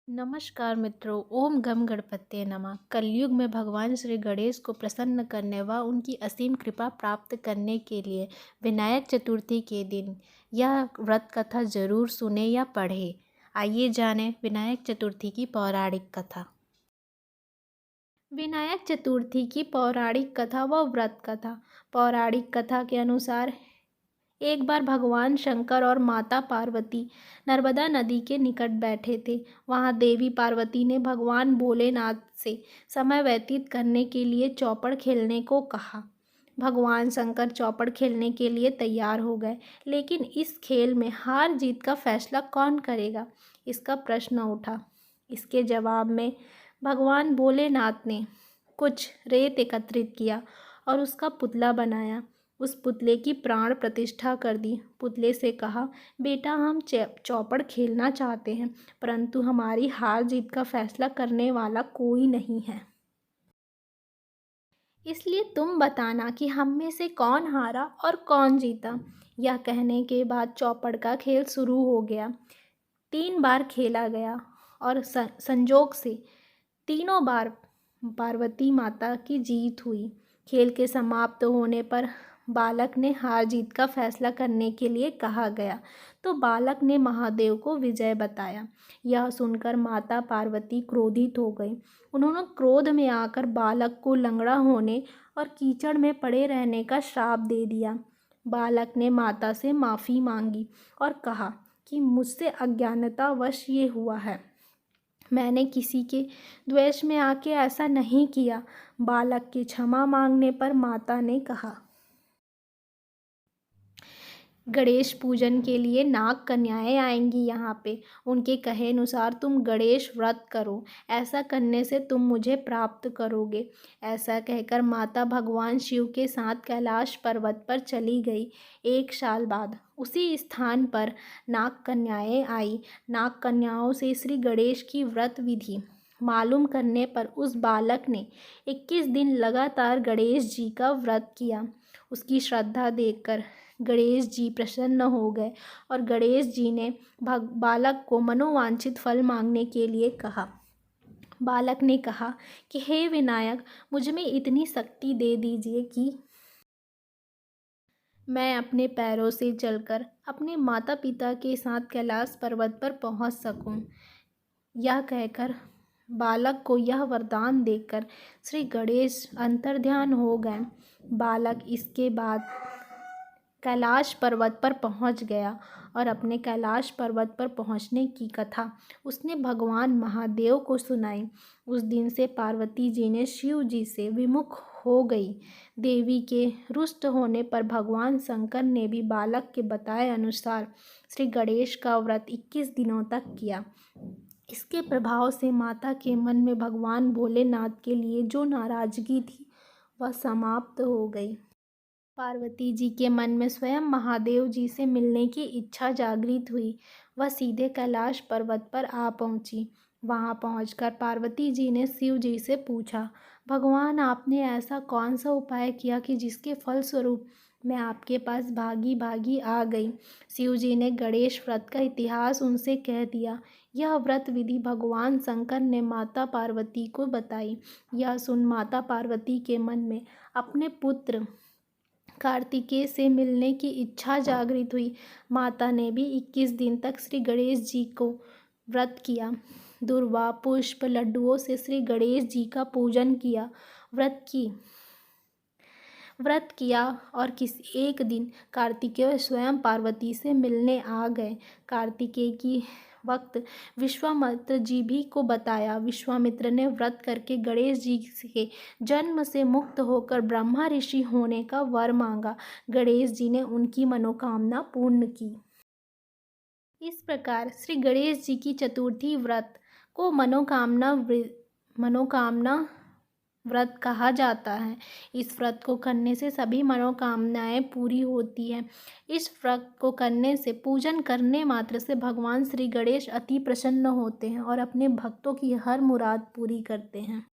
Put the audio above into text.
नमस्कार मित्रों। ओम गम गणपते नमः। कलयुग में भगवान श्री गणेश को प्रसन्न करने व उनकी असीम कृपा प्राप्त करने के लिए विनायक चतुर्थी के दिन यह व्रत कथा जरूर सुने या पढ़े। आइए जानें विनायक चतुर्थी की पौराणिक कथा। विनायक चतुर्थी की पौराणिक कथा व व्रत कथा। पौराणिक कथा के अनुसार एक बार भगवान शंकर और माता पार्वती नर्मदा नदी के निकट बैठे थे। वहां देवी पार्वती ने भगवान भोलेनाथ से समय व्यतीत करने के लिए चौपड़ खेलने को कहा। भगवान शंकर चौपड़ खेलने के लिए तैयार हो गए, लेकिन इस खेल में हार जीत का फैसला कौन करेगा, इसका प्रश्न उठा। इसके जवाब में भगवान भोलेनाथ ने कुछ रेत एकत्रित किया और उसका पुतला बनाया। उस पुतले की प्राण प्रतिष्ठा कर दी। पुतले से कहा, बेटा हम चौपड़ खेलना चाहते हैं, परंतु हमारी हार जीत का फैसला करने वाला कोई नहीं है, इसलिए तुम बताना कि हम में से कौन हारा और कौन जीता। यह कहने के बाद चौपड़ का खेल शुरू हो गया। 3 बार खेला गया और संजोग से तीनों बार पार्वती माता की जीत हुई। खेल के समाप्त होने पर बालक ने हार जीत का फैसला करने के लिए कहा गया, तो बालक ने महादेव को विजय बताया। यह सुनकर माता पार्वती क्रोधित हो गई। उन्होंने क्रोध में आकर बालक को लंगड़ा होने और कीचड़ में पड़े रहने का श्राप दे दिया। बालक ने माता से माफ़ी मांगी और कहा कि मुझसे अज्ञानतावश ये हुआ है, मैंने किसी के द्वेष में आके ऐसा नहीं किया। बालक के क्षमा मांगने पर माता ने कहा, गणेश पूजन के लिए नाग कन्याएं आएंगी यहाँ पे। उनके कहे अनुसार तुम गणेश व्रत करो, ऐसा करने से तुम मुझे प्राप्त करोगे। ऐसा कहकर माता भगवान शिव के साथ कैलाश पर्वत पर चली गई। 1 साल बाद उसी स्थान पर नाग कन्याएं आई। नाग कन्याओं से श्री गणेश की व्रत विधि मालूम करने पर उस बालक ने 21 दिन लगातार गणेश जी का व्रत किया। उसकी श्रद्धा देखकर गणेश जी प्रसन्न हो गए और गणेश जी ने बालक को मनोवांछित फल मांगने के लिए कहा। बालक ने कहा कि हे विनायक, मुझ में इतनी शक्ति दे दीजिए कि मैं अपने पैरों से चलकर अपने माता पिता के साथ कैलाश पर्वत पर पहुंच सकूं। यह कहकर बालक को यह वरदान देकर श्री गणेश अंतर्ध्यान हो गए। बालक इसके बाद कैलाश पर्वत पर पहुंच गया और अपने कैलाश पर्वत पर पहुंचने की कथा उसने भगवान महादेव को सुनाई। उस दिन से पार्वती जी ने शिव जी से विमुख हो गई। देवी के रुष्ट होने पर भगवान शंकर ने भी बालक के बताए अनुसार श्री गणेश का व्रत 21 दिनों तक किया। इसके प्रभाव से माता के मन में भगवान भोलेनाथ के लिए जो नाराजगी थी वह समाप्त हो गई। पार्वती जी के मन में स्वयं महादेव जी से मिलने की इच्छा जागृत हुई। वह सीधे कैलाश पर्वत पर आ पहुंची। वहां पहुंचकर पार्वती जी ने शिव जी से पूछा, भगवान आपने ऐसा कौन सा उपाय किया कि जिसके फलस्वरूप मैं आपके पास भागी भागी आ गई। शिव जी ने गणेश व्रत का इतिहास उनसे कह दिया। यह व्रत विधि भगवान शंकर ने माता पार्वती को बताई। यह सुन माता पार्वती के मन में अपने पुत्र कार्तिकेय से मिलने की इच्छा जागृत हुई। माता ने भी 21 दिन तक श्री गणेश जी को व्रत किया। दुर्वा पुष्प लड्डुओं से श्री गणेश जी का पूजन किया, व्रत किया और किसी एक दिन कार्तिकेय स्वयं पार्वती से मिलने आ गए। कार्तिकेय की वक्त विश्वामित्र जी भी को बताया। विश्वामित्र ने व्रत करके गणेश जी के जन्म से मुक्त होकर ब्रह्मा ऋषि होने का वर मांगा। गणेश जी ने उनकी मनोकामना पूर्ण की। इस प्रकार श्री गणेश जी की चतुर्थी व्रत को मनोकामना व्रत कहा जाता है। इस व्रत को करने से सभी मनोकामनाएं पूरी होती हैं। इस व्रत को करने से पूजन करने मात्र से भगवान श्री गणेश अति प्रसन्न होते हैं और अपने भक्तों की हर मुराद पूरी करते हैं।